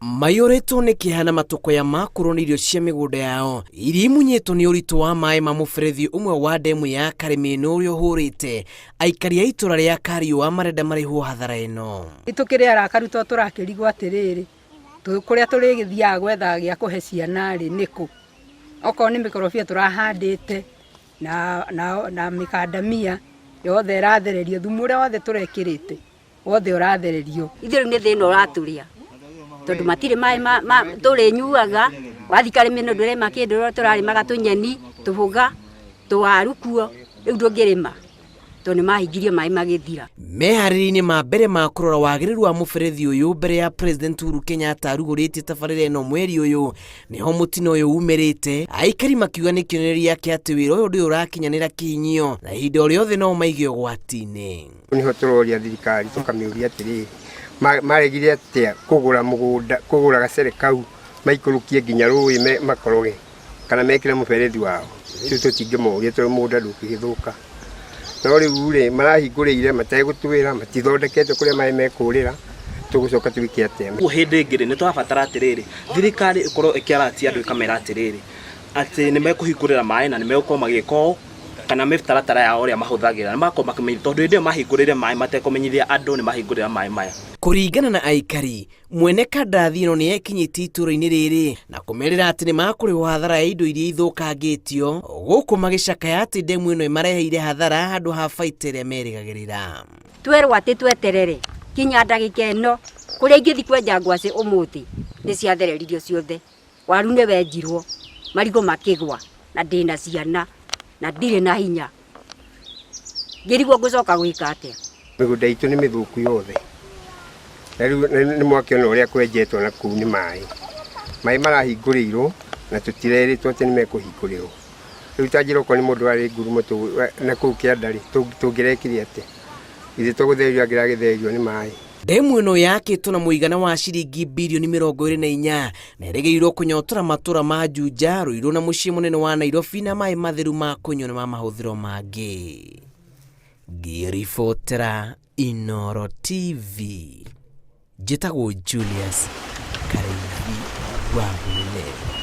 Mayoreto nĩ kĩhana matokoya makũrwo nĩ irio cia mĩgũnda yao iria imunyĩtwo nĩ ũritũ wa maĩ ma mũberethi ũmwe wa ndemu ya Karĩmĩnũ ũrĩa ũhũrĩte aikari a itũra rĩa Kariũa marenda marĩhwo hathara ĩno. Itukĩrĩ arakaru to tũrakĩrigwo atĩrĩrĩ kũrĩa tũrĩgĩthiaga gwetha gĩa kũhe ciana rĩ nĩkũ, okorwo nĩ mĩkorobia tũrahandĩte na mĩkandamia yothe ĩrathererio, thumu ũrĩa wothe tũrekĩrĩte wothe ũrathererio. Ithuĩ nĩ thĩna ũratũrĩa tondũ matirĩ maĩ tũrĩnyuaga, wathi Karĩmĩnũ ndũrĩma kĩndũ, tũrarĩmaga tũnyeni, tũboga, tũwaru kuo, rĩu ndũngĩrĩma tondũ nĩ mahingirie maĩ magĩthira. Meharĩrĩria-inĩ ma mbere ma kũrora wagĩrĩru wa mũberethi ũyũ mbere ya President Uhuru Kenyatta arugũrĩtie tabarĩra ĩno mweri ũyũ, niho mũtino ũyũ umĩrĩte, aikari makiuga nĩ kĩonereria kĩa atĩ wĩra ũyũ ndũrĩ ũrakinyanĩra kinyio na ihinda o rĩothe no maige ũgwati-inĩ. Niho tũroria thirikari tũkamĩũria atĩrĩrĩ maregire atĩa kũgũra mũgũnda, kũgũra gacere kau maikũrũkie nginya rũĩ makoroge kana mekĩre mũberethi wao. Rĩu tũtingĩmoria tondũ mũgũnda ndũngĩgĩthũka. No rĩu rĩ marahingũrĩire mategũtwĩra, matithondekete kũrĩa maĩ mekũrĩra, tũgũcoka twĩke atĩa? Hĩndĩ ĩngĩ nĩ twabatara atĩrĩrĩ thirikari ĩkorwo ĩkĩaratia andũ ĩkamera atĩrĩrĩ atĩ nĩ mekũhingũrĩra maĩ na nĩ megũkorwo magĩka ũũ kana mĩtaratara yao ũrĩa mahũthagĩra nĩ makorwo makĩmenya, tondũ hĩndĩ ĩyo mahingũrĩre maĩ matekũmenyithia andũ nĩ mahingũrĩra maĩ maya. Kũringana na aikari, mwene kandarathi ĩno nĩ ekinyĩtie itũra-inĩ rĩrĩ na kũmerĩra atĩ nĩ makũrĩhwo hathara ya indo iria ithũkangĩtio, gũkũ magĩcakaya atĩ ndemu ĩno ĩmareheire hathara handũ ha baita ĩrĩa merĩgagĩrĩra. Twerwo atĩ tweterere kinya ndagĩka ĩno kũrĩa ingĩthi kwenja ngwacĩ ũmũthĩ nĩ ciathereririo ciothe, waru nĩ wenjirwo, marigũ makĩgwa na ndĩna ciana na ndirĩ na hinya, ngĩrigwo ngũcoka gwĩka atĩa? Mĩgũnda itũ nĩ mĩthũku yothe, na rĩu nĩ mwakĩona ũrĩa kwenjetwo na kũu nĩ maĩ marahingũrĩirwo na tũtirerĩtwo atĩ nĩ mekũhingũrĩrwo. Rĩu ta njĩra okorwo nĩ mũndũ arĩ ngurumo na kũu kĩandarĩ tũngĩrekire atĩa? Ithe tũgũthererio angĩragĩthererio nĩ maĩ. Ndemu ĩno yakĩtwo na mũigana wa ciringi birioni 24 na ĩrĩgĩrĩirwo kũnyotora matũra ma Juja, Ruiru na mũciĩ mũnene wa Nairobi na maĩ matheru ma kũnyua na ma mahũthĩro mangĩ. Ngĩribotera Inooro TV, njĩtagwo Julius Karĩithi wa Mũnene.